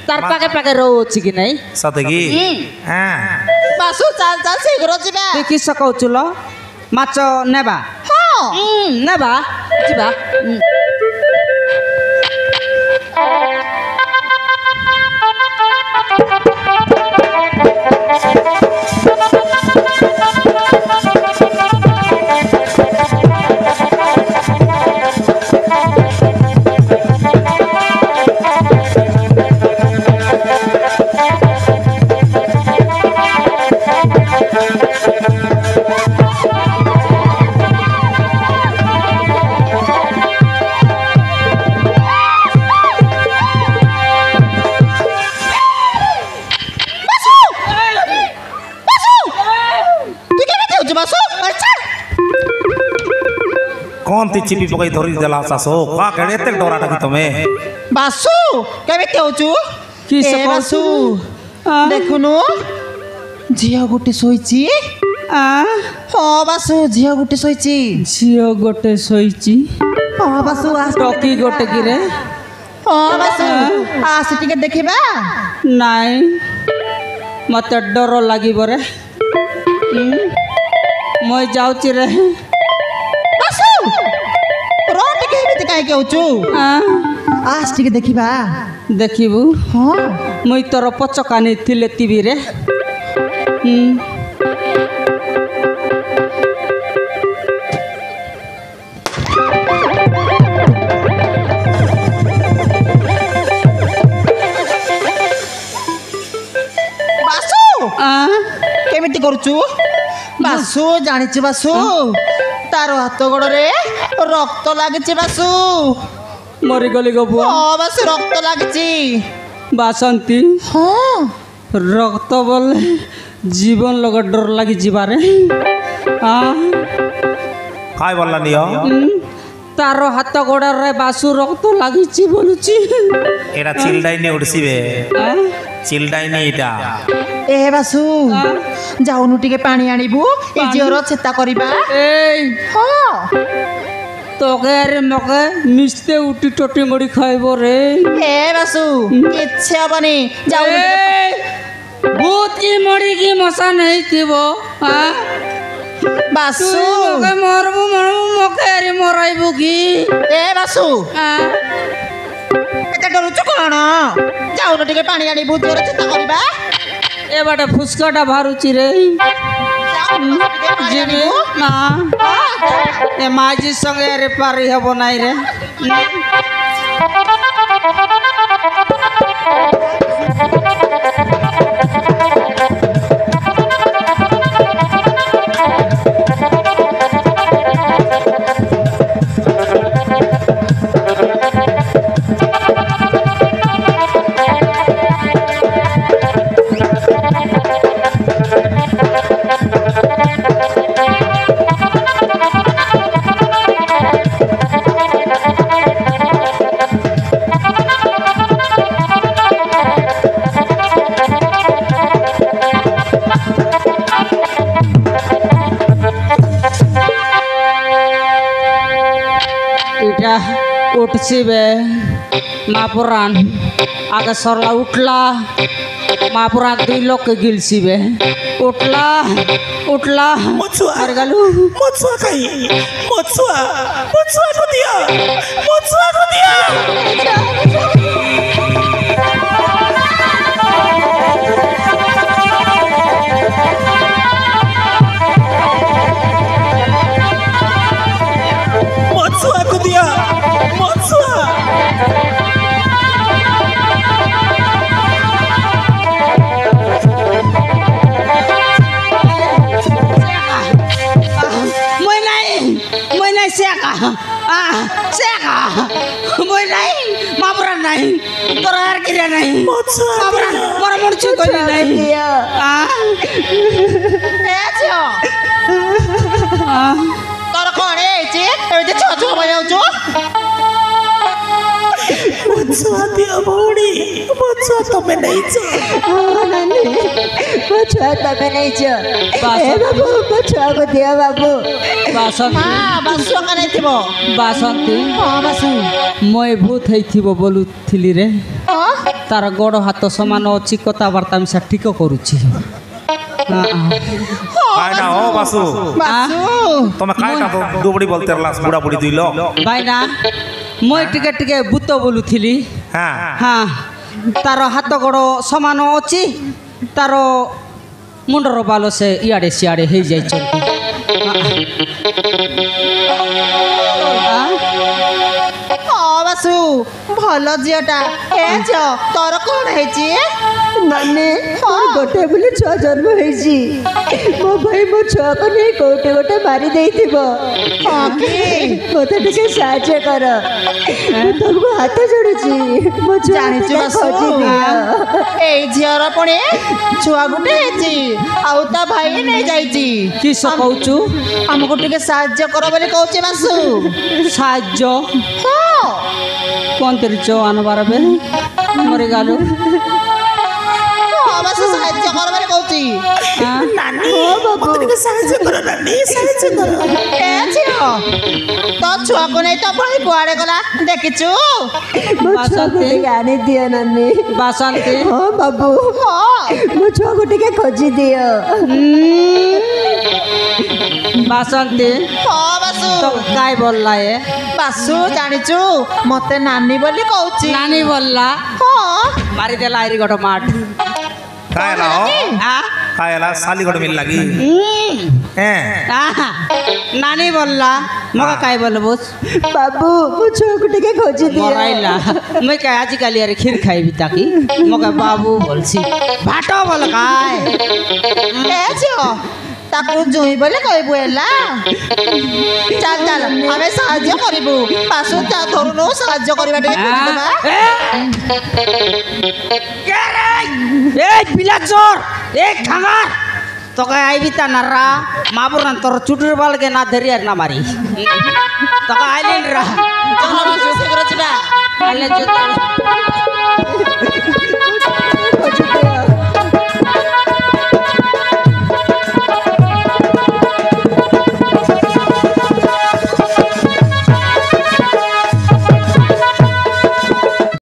तार पाके पाके रोची कि नहीं सतगी हां बासु चाल चाल शीघ्र जिबा देखि सकौछु ल माछ नेबा हां नेबा जिबा कौन ती चिपी पकई धरी देला सासो का केड़े तक डोरा टाकी तमे बासु केमिति होचु कि ए बासु देखुनु झियो गुटी सोइची हो बासु झियो गुटी सोइची झियो गोटे सोइची हो बासु टकी गोटे कि रे हो बासु आस टिके देखिबा नाई मते डर लागिब रे মই যাউছি রে बासु रो टिके एमिति काहे के होचु आस टिके देखिबा देखिबु हां মই তোর পচকানি থিলে তিবি রে बासु केमिति करचु बासु जानिछि बासु तार हाथ गोड़ रे रक्त लागिछि बासु मरी गली गो बुआ हां बासु रक्त लागिछि बासंती हां रक्त बोले जीवन लग डर लगी जीवारे काय बोलला नियो तार हाथ गोड़ रे बासु रक्त लागिछि बोलुछि एटा चिल्डाई ने उडसिबे चिल्डाई ने इटा ए बासु जाउनु टिके पानी आनिबु ए जियर छेता करिबा ए हां তোকে রে মকে মিশতে উঠি টটি মড়ি খাইব রে ए बासु इच्छा हबनी जाउनु ভূত কি মড়ি কি মশা নাই থিব बासु মকে মরবু মরবু মকে রে মরাইবু কি ए बासु এতে ডরুচু কোন যাউनु টিকে পানি আনিবু জিयर छेता करिबा এ বাটা ফুসকাটা ভারুচি রে জিবি না এ মাঝি সঙ্গে রে পারি হব নাই রে उठसीबे महापुराण आगे सरला उठला महापुराण 2 लोग के गिलसीबे उठला उठला मर गलू मछुआ कहीं मछुआ को दिया মই নাই মাবরা নাই তোর আর কিরা নাই মাবরা মর মরছু কইলি নাই এ ঝিও তোর কোন এইছি এতে ছ ছ হয়ে যাউছো मछुआ दिया भौड़ी मछुआ तमे नहीं छ नानी ଛୁଆ ତମେ ନେଇଛ ବାସ- ଏ ବାବୁ ମୋ ଛୁଆକୁ ଦିଅ ବାବୁ ବାସନ୍ତୀ ବାସୁ ଅଙ୍କା ନେଇଥିବ ବାସନ୍ତୀ ହଁ ବାସୁ ମୁଁ ଏ ଭୂତ ହେଇଥିବ ବୋଲୁଥିଲି ରେ ତାର ଗୋଡ଼ ହାତ ସମାନ ଅଛି କଥାବାର୍ତ୍ତା ମିଶା ଠିକ କରୁଛି কাইনা ও বাসু ବାସୁ তুমি কাইটা দুবড়ি বলতে রলাস বুড়া বুড়ি দিল ଭାଇନା ମୁଁ ଟିକେ ଟିକେ ଭୂତ ବୋଲୁଥିଲି হ্যাঁ ହଁ ତାର ହାତ ଗୋଡ଼ ସମାନ ଅଛି ତାର ମୁଣ୍ଡର ବାଲ ସେ ଇଆଡ଼େ ସିଆଡ଼େ ହେଇଯାଇଛନ୍ତି ହଁ ବାସୁ ଭଲ ଝିଅଟା ଏ ଝିଅ ତୋର କଣ ହେଇଛି ମାନେ ମୋର ଗୋଟେ ବୋଲି ଛୁଆ ଜନ୍ମ ହେଇଛି ମୋ ଭାଇ ମୋ ଛୁଆକୁ ନେଇ କୋଉଠି ଗୋଟେ ମାରି ଦେଇଥିବ ହଁ କି ମୋତେ ଟିକେ ସାହାଯ୍ୟ କର ମୁଁ ତମକୁ ହାତ ଯୋଡୁଛି ମୋ ଛୁଆ ଜାଣିଛୁ ବାସୁ ଖୋଜି ଦିଅ ଏଇ ଝିଅର ପୁଣି ଛୁଆ ଗୋଟେ ହେଇଛି ଆଉ ତା ଭାଇ ନେଇଯାଇଛି କିସ କହୁଛୁ ଆମକୁ ଟିକେ ସାହାଯ୍ୟ କର ବୋଲି କହୁଛି ବାସୁ ସାହାଯ୍ୟ ହଁ କ'ଣ କରିଛ ଆନବାର ବେ ମରିଗାଲୁ ହଁ ବାସୁ ସାହାଯ୍ୟ କର ବୋଲି କହୁଛି ଏ ଝିଅ ତୋ ଛୁଆକୁ ନେଇ ତୋ ଭାଇ କୁଆଡେ ଗଲା ଦେଖିଛୁ ମୋ ଛୁଆକୁ ବାସନ୍ତୀ। ଟିକେ ଆଣିଦିଅ ନାନୀ ବାସନ୍ତୀ ହଁ ବାବୁ ହଁ ମୋ ଛୁଆକୁ ଟିକେ ଖୋଜି ଦିଅ ବାସନ୍ତୀ ହଁ ବାସୁ ତ କାଇଁ ବୋଲଲା ଏ ବାସୁ ଜାଣିଛୁ ମତେ ନାନୀ ବୋଲି କହୁଛି ନାନୀ ବୋଲଲା ହଁ ମାରିଦେଲା ଆଇରି ଗୋଟେ ମାଠ কায়লা ও কায়লা শালি গড় মিল লাগি হ্যাঁ ନାନୀ ବୋଲଲା ମକା କାଇଁ ବୋଲବୁ ବାବୁ ମୋ ଛୁଆକୁ ଟିକେ ଖୋଜି ଦିଅ ମରାଇଲା ମୁଇଁ କାଇଁ ଆଜିକାଲି ଆରେ କ୍ଷୀର ଖାଇବି ତାକି ମକା ବାବୁ ବୋଲছি ଭାଟ ବୋଲ କାଏ ଏ ଝିଅ ତାକୁ ଜୁଇଁ ବୋଲି କହିବୁ ହେଲା ଚାଲ ଚାଲ ଆମେ ସାହାଯ୍ୟ କରିବୁ ବାସୁ ତା ଧରୁନୁ ସାହାଯ୍ୟ କରିବା ଟିକେ ଖୋଜିଦେବା। এ বিলাক চোর এ খাঙার তোকে আইবি তা নারা মাবুর না তোর চুটির বালকে না ধরি আর না মারি তোকে আইলেন রা চলো বাসু, শীঘ্র ଯିବା। আইলে